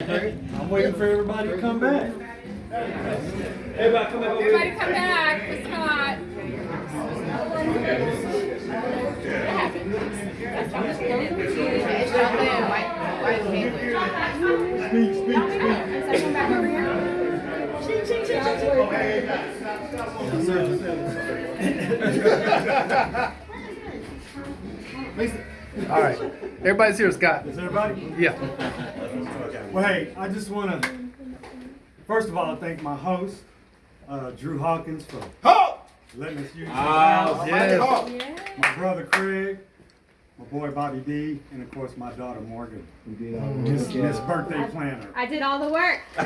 I'm waiting for everybody to come back. Everybody come back over Everybody here. come back. It's hot. All right. Everybody's here, Scott. Is everybody? Yeah. Well, hey, I just want to, first of all, thank my host, Drew Hawkins, for letting us use his house. Yes. My brother Craig, my boy Bobby D, and of course my daughter Morgan. His birthday planner. I did all the work. I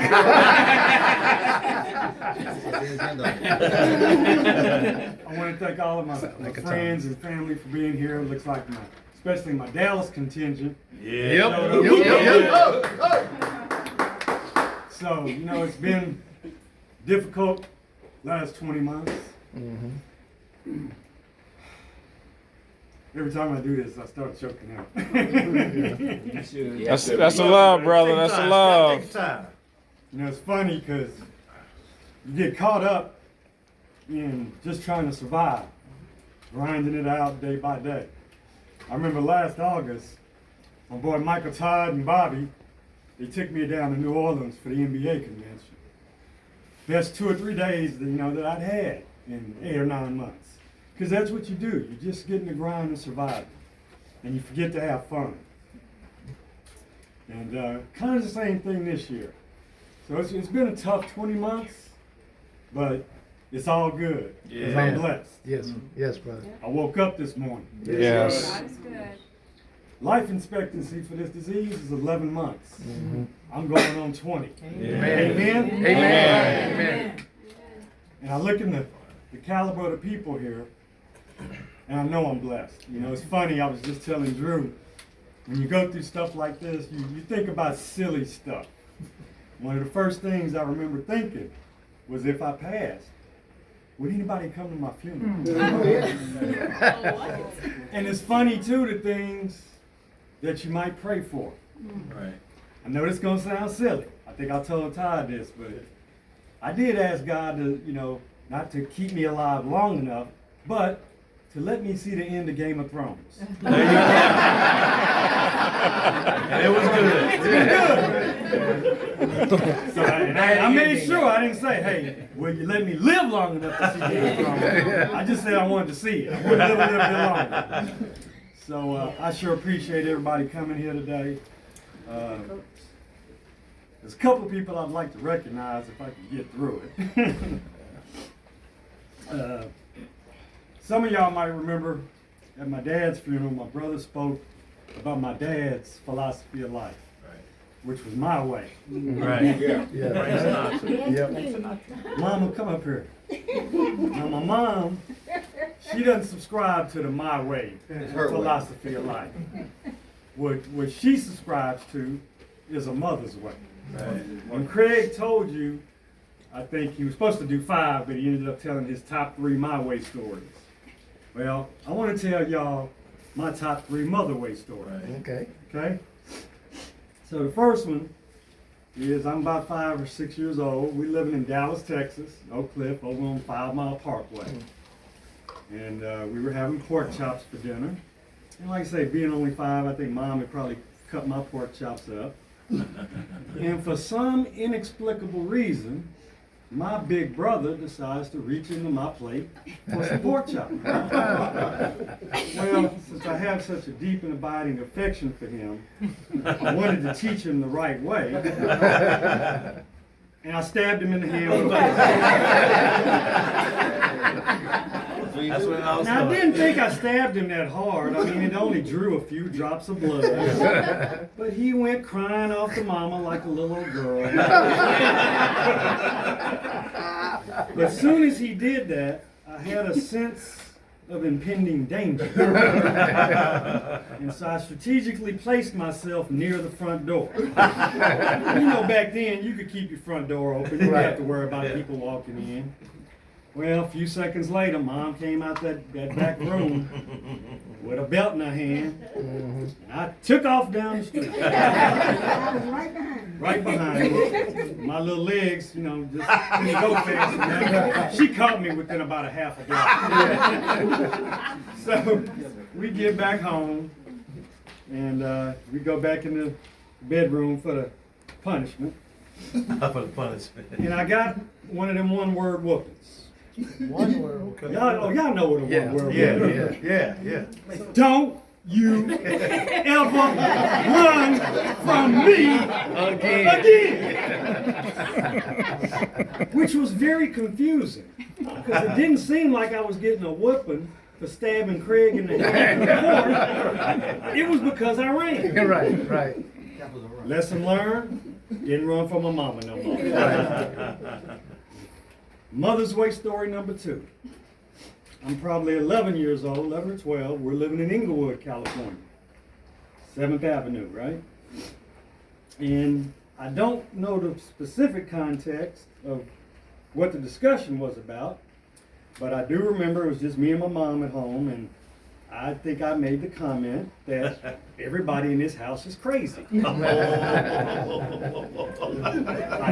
want to thank all of my friends and family for being here. It looks like especially my Dallas contingent. Yep. So, it's been difficult last 20 months. Every time I do this, I start choking out. That's a love, brother. That's a love. It's funny because you get caught up in just trying to survive, grinding it out day by day. I remember last August, my boy Michael Todd and Bobby, they took me down to New Orleans for the NBA convention. Best 2 or 3 days that I'd had in 8 or 9 months. Because that's what you do. You just get in the grind and survive. And you forget to have fun. And kind of the same thing this year. So it's been a tough 20 months, but it's all good. Yeah. I'm blessed. Yes. Yes, brother. I woke up this morning. Yes. That's good. Life expectancy for this disease is 11 months. I'm going on 20. Amen. Amen? Amen. And I look in the caliber of the people here, and I know I'm blessed. It's funny, I was just telling Drew, when you go through stuff like this, you think about silly stuff. One of the first things I remember thinking was, if I passed, would anybody come to my funeral? And it's funny too, the things that you might pray for. Right. I know this is gonna sound silly. I think I told Todd this, but I did ask God to, not to keep me alive long enough, but to let me see the end of Game of Thrones. And it was good. So I made sure I didn't say, hey, will you let me live long enough to see Game of Thrones? I just said I wanted to see it. I wanted to live a little bit longer. So I sure appreciate everybody coming here today. There's a couple of people I'd like to recognize if I can get through it. Some of y'all might remember at my dad's funeral, my brother spoke about my dad's philosophy of life, which was my way. Right. Yeah. Yep. Mama, come up here. Now, my mom, she doesn't subscribe to the my way philosophy of life. What she subscribes to is a mother's way. When Craig told you, I think he was supposed to do 5, but he ended up telling his top 3 my way stories. Well, I want to tell y'all my top 3 mother way stories. Okay. Okay? So the first one is, I'm about 5 or 6 years old. We're living in Dallas, Texas, Oak Cliff, over on 5 Mile Parkway. And we were having pork chops for dinner. And like I say, being only 5, I think Mom had probably cut my pork chops up. And for some inexplicable reason, my big brother decides to reach into my plate for some pork chops. Well, since I have such a deep and abiding affection for him, I wanted to teach him the right way. And I stabbed him in the hand with a That's what I was Now, I didn't think I stabbed him that hard. I mean, it only drew a few drops of blood. But he went crying off to Mama like a little old girl. But as soon as he did that, I had a sense of impending danger. And so I strategically placed myself near the front door. Back then, you could keep your front door open. You didn't have to worry about people walking in. Well, a few seconds later, Mom came out that back room with a belt in her hand. And I took off down the street. I was right behind you. Right behind me. My little legs, you know, just didn't go fast enough. She caught me within about a half a block. So we get back home and we go back in the bedroom for the punishment. For the punishment. And I got one of them one-word whoopings. One word. Y'all know what a Yeah. one-word Yeah, whooping is. yeah. Don't you ever run from me again. Which was very confusing because it didn't seem like I was getting a whooping for stabbing Craig in the head before. It was because I ran. Right. Lesson learned, didn't run from my mama no more. Mother's Way story number 2. I'm probably 11 years old, 11 or 12. We're living in Inglewood, California. 7th Avenue, right? And I don't know the specific context of what the discussion was about, but I do remember it was just me and my mom at home, and I think I made the comment that everybody in this house is crazy. I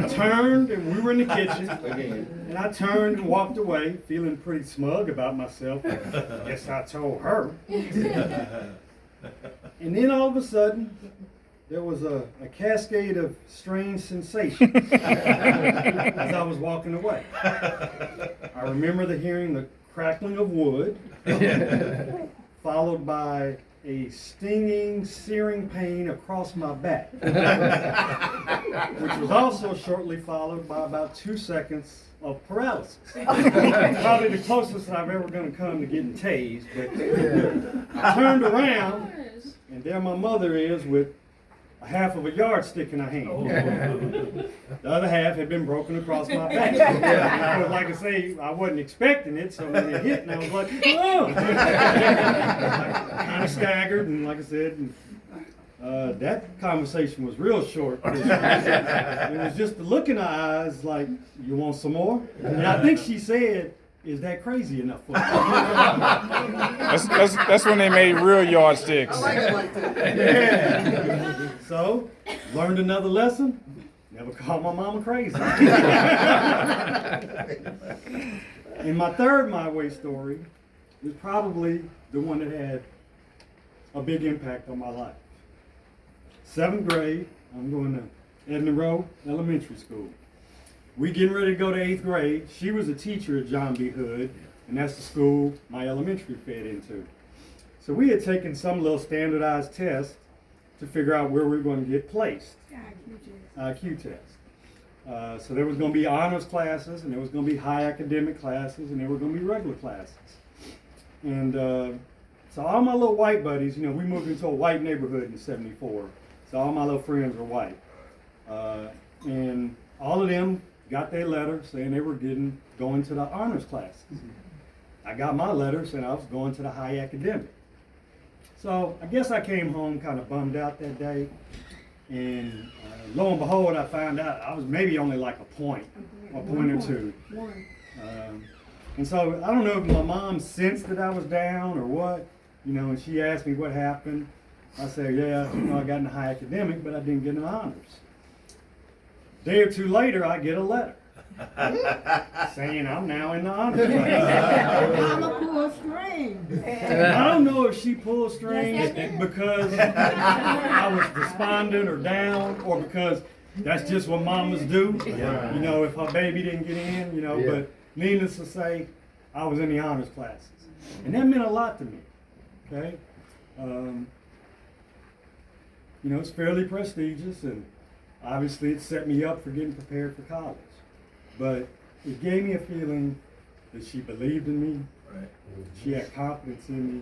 turned and we were in the kitchen, and I turned and walked away, feeling pretty smug about myself. Guess I told her. And then all of a sudden, there was a cascade of strange sensations as I was walking away. I remember hearing the crackling of wood, followed by a stinging, searing pain across my back, which was also shortly followed by about 2 seconds of paralysis. Probably the closest I've ever going to come to getting tased, but I turned around, and there my mother is with a half of a yardstick in her hand. The other half had been broken across my back. Because like I say, I wasn't expecting it, so when it hit, and I was like, oh! Kind of staggered, and like I said, that conversation was real short. It was just the look in her eyes like, you want some more? And I think she said, is that crazy enough for you? That's when they made real yardsticks. Yeah. So, learned another lesson. Never call my mama crazy. And my third My Way story is probably the one that had a big impact on my life. 7th grade, I'm going to Edna Rowe Elementary School. We getting ready to go to 8th grade. She was a teacher at John B. Hood, and that's the school my elementary fed into. So we had taken some little standardized test to figure out where we were going to get placed. IQ test. So there was going to be honors classes, and there was going to be high academic classes, and there were going to be regular classes. And so all my little white buddies, you know, we moved into a white neighborhood in '74. So all my little friends were white. And all of them got their letter saying they were going to the honors classes. I got my letter saying I was going to the high academic. So I guess I came home kind of bummed out that day. And lo and behold, I found out I was maybe only like a point or two. And so I don't know if my mom sensed that I was down or what, you know, and she asked me what happened. I said, yeah, you know, I got in the high academic, but I didn't get in the honors. A day or two later, I get a letter saying I'm now in the honors class. Mama pulled strings. I don't know if she pulled strings because I was despondent or down, or because that's just what mamas do. You know, if her baby didn't get in, you know, but needless to say, I was in the honors classes. And that meant a lot to me, okay? You know, it's fairly prestigious, and obviously it set me up for getting prepared for college. But it gave me a feeling that she believed in me. Right. She had confidence in me.